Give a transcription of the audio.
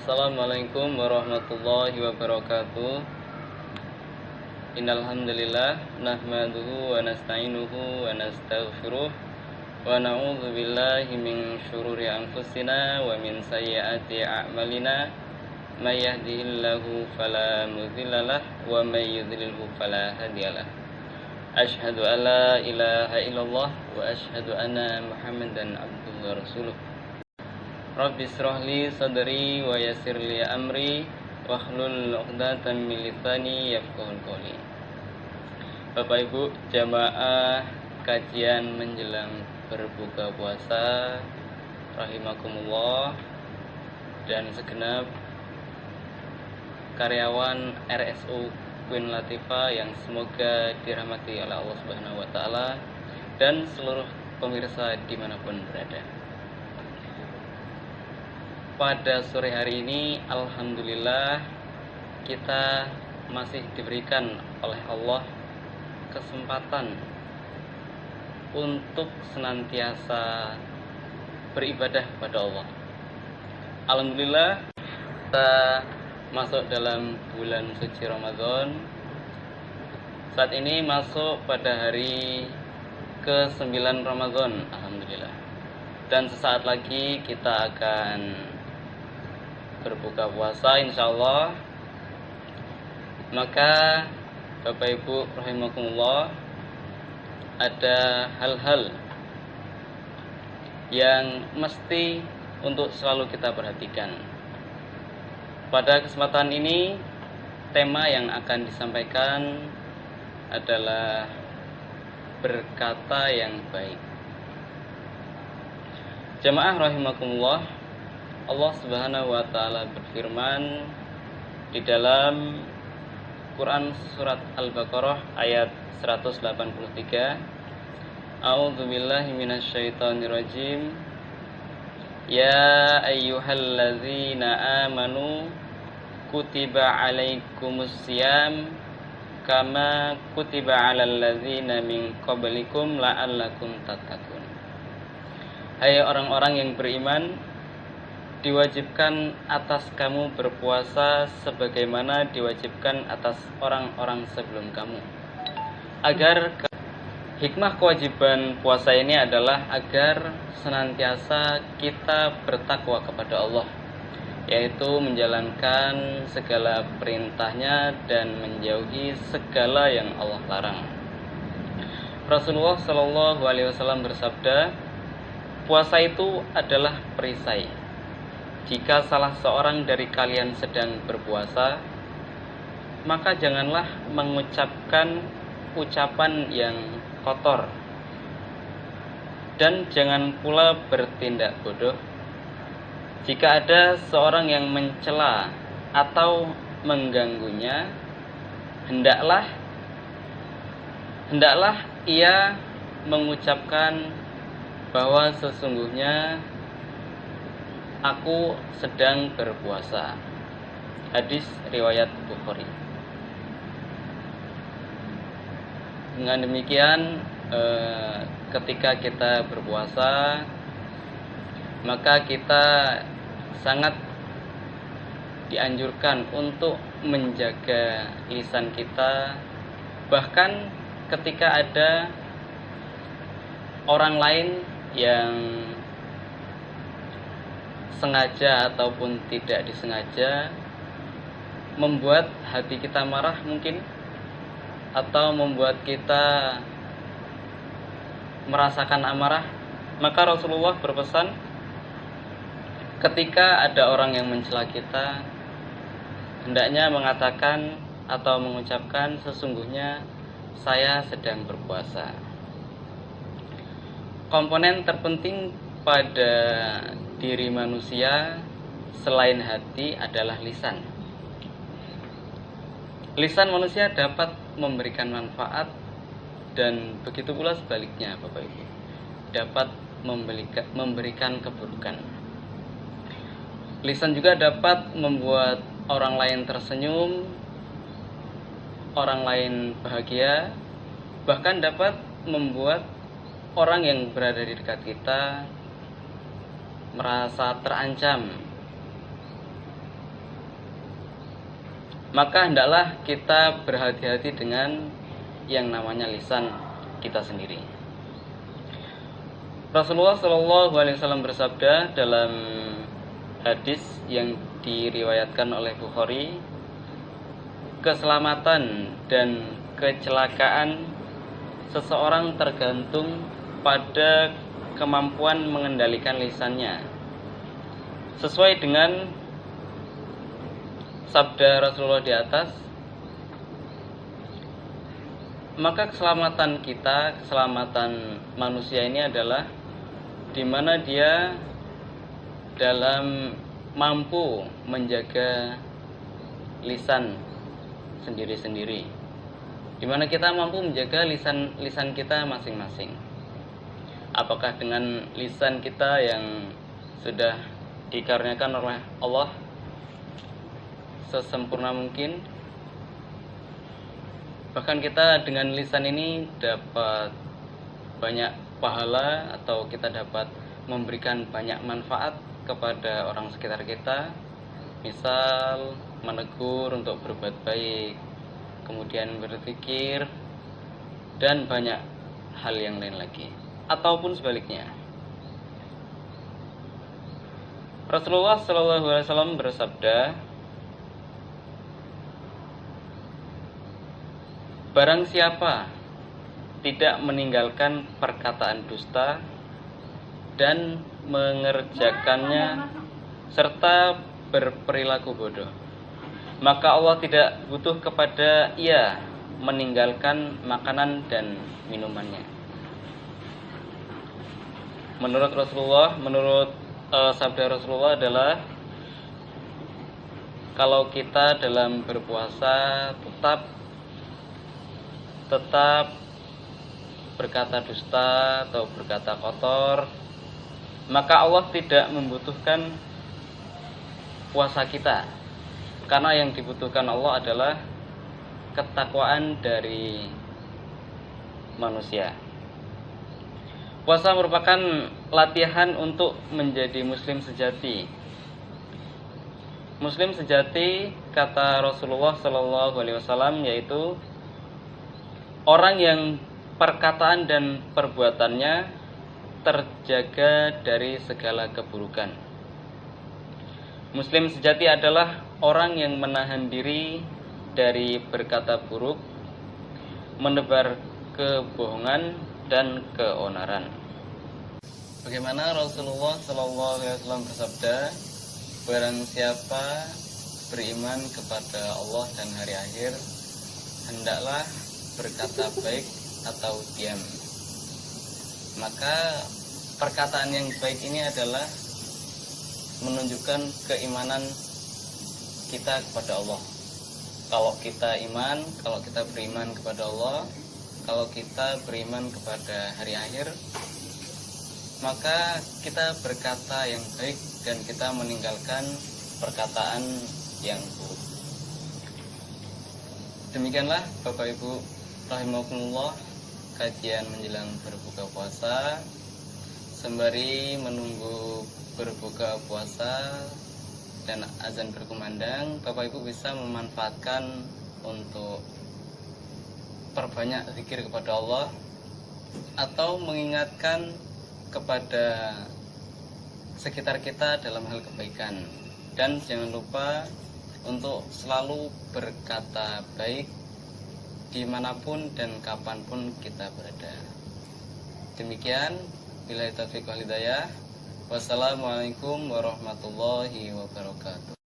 Assalamualaikum warahmatullahi wabarakatuh. Innal hamdalillah nahmaduhu wa nasta'inuhu wa nastaghfiruh wa na'udzu billahi min syururi anfusina wa min sayyiati a'malina may yahdihillahu fala mudhillalah wa may yudhlilhu fala hadiyalah. Asyhadu an la ilaha illallah wa asyhadu anna Muhammadan abduhu wa rasuluh. Rabbi shrah li sadri wa yassir li amri wahlul 'uqdatam min lisani yafqahu qawli. Bapak Ibu jamaah kajian menjelang berbuka puasa rahimakumullah dan segenap karyawan RSU Queen Latifah yang semoga dirahmati oleh Allah Subhanahu wa taala dan seluruh pemirsa dimanapun berada. Pada sore hari ini alhamdulillah kita masih diberikan oleh Allah kesempatan untuk senantiasa beribadah kepada Allah. Alhamdulillah kita masuk dalam bulan suci Ramadan. Saat ini masuk pada hari ke-9 Ramadan, alhamdulillah. Dan sesaat lagi kita akan berbuka puasa insyaallah. Maka Bapak Ibu rahimakumullah, ada hal-hal yang mesti untuk selalu kita perhatikan. Pada kesempatan ini tema yang akan disampaikan adalah berkata yang baik. Jamaah rahimakumullah, Allah Subhanahu wa taala berfirman di dalam Quran surat Al-Baqarah ayat 183. A'udzubillahi minasyaitonirrajim. Ya ayyuhalladzina amanu kutiba alaikumussyam kama kutiba alal ladzina min qablikum la'allakum tattaqun. Hai orang-orang yang beriman, diwajibkan atas kamu berpuasa sebagaimana diwajibkan atas orang-orang sebelum kamu. Hikmah kewajiban puasa ini adalah agar senantiasa kita bertakwa kepada Allah, yaitu menjalankan segala perintahnya dan menjauhi segala yang Allah larang. Rasulullah Shallallahu Alaihi Wasallam bersabda, puasa itu adalah perisai. Jika salah seorang dari kalian sedang berpuasa, maka janganlah mengucapkan ucapan yang kotor, dan jangan pula bertindak bodoh. Jika ada seorang yang mencela atau mengganggunya, hendaklah ia mengucapkan bahwa sesungguhnya aku sedang berpuasa. Hadis riwayat Bukhari. Dengan demikian, ketika kita berpuasa, maka kita sangat dianjurkan untuk menjaga lisan kita. Bahkan ketika ada orang lain yang sengaja ataupun tidak disengaja membuat hati kita marah mungkin, atau membuat kita merasakan amarah, maka Rasulullah berpesan ketika ada orang yang mencela kita, hendaknya mengatakan atau mengucapkan sesungguhnya saya sedang berpuasa. Komponen terpenting pada diri manusia selain hati adalah lisan. Lisan manusia dapat memberikan manfaat dan begitu pula sebaliknya, Bapak Ibu, dapat memberikan keburukan. Lisan juga dapat membuat orang lain tersenyum, orang lain bahagia, bahkan dapat membuat orang yang berada di dekat kita merasa terancam maka hendaklah kita berhati-hati dengan yang namanya lisan kita sendiri. Rasulullah Shallallahu Alaihi Wasallam bersabda dalam hadis yang diriwayatkan oleh Bukhari, keselamatan dan kecelakaan seseorang tergantung pada kemampuan mengendalikan lisannya. Sesuai dengan sabda Rasulullah di atas, maka keselamatan kita, keselamatan manusia ini adalah di mana dia dalam mampu menjaga lisan sendiri-sendiri, di mana kita mampu menjaga lisan kita masing-masing. Apakah dengan lisan kita yang sudah dikaruniakan oleh Allah sesempurna mungkin, bahkan kita dengan lisan ini dapat banyak pahala atau kita dapat memberikan banyak manfaat kepada orang sekitar kita, misal menegur untuk berbuat baik, kemudian berzikir, dan banyak hal yang lain lagi, ataupun sebaliknya. Rasulullah Shallallahu Alaihi Wasallam bersabda, barang siapa tidak meninggalkan perkataan dusta dan mengerjakannya serta berperilaku bodoh, maka Allah tidak butuh kepada ia meninggalkan makanan dan minumannya. Menurut Rasulullah, sabda Rasulullah adalah, kalau kita dalam berpuasa tetap berkata dusta atau berkata kotor, maka Allah tidak membutuhkan puasa kita, karena yang dibutuhkan Allah adalah ketakwaan dari manusia. Puasa merupakan latihan untuk menjadi muslim sejati. Muslim sejati, kata Rasulullah Shallallahu Alaihi Wasallam, yaitu orang yang perkataan dan perbuatannya terjaga dari segala keburukan. Muslim sejati adalah orang yang menahan diri dari berkata buruk, menebar kebohongan dan keonaran. Bagaimana Rasulullah SAW bersabda, barang siapa beriman kepada Allah dan hari akhir, hendaklah berkata baik atau diam. Maka perkataan yang baik ini adalah menunjukkan keimanan kita kepada Allah. Kalau kita beriman kepada Allah, kalau kita beriman kepada hari akhir, maka kita berkata yang baik dan kita meninggalkan perkataan yang buruk. Demikianlah Bapak Ibu rahimakumullah, kajian menjelang berbuka puasa. Sembari menunggu berbuka puasa dan azan berkumandang, Bapak Ibu bisa memanfaatkan untuk perbanyak zikir kepada Allah atau mengingatkan kepada sekitar kita dalam hal kebaikan. Dan jangan lupa untuk selalu berkata baik dimanapun dan kapanpun kita berada. Demikian, billahi taufiq wal hidayah. Wassalamualaikum warahmatullahi wabarakatuh.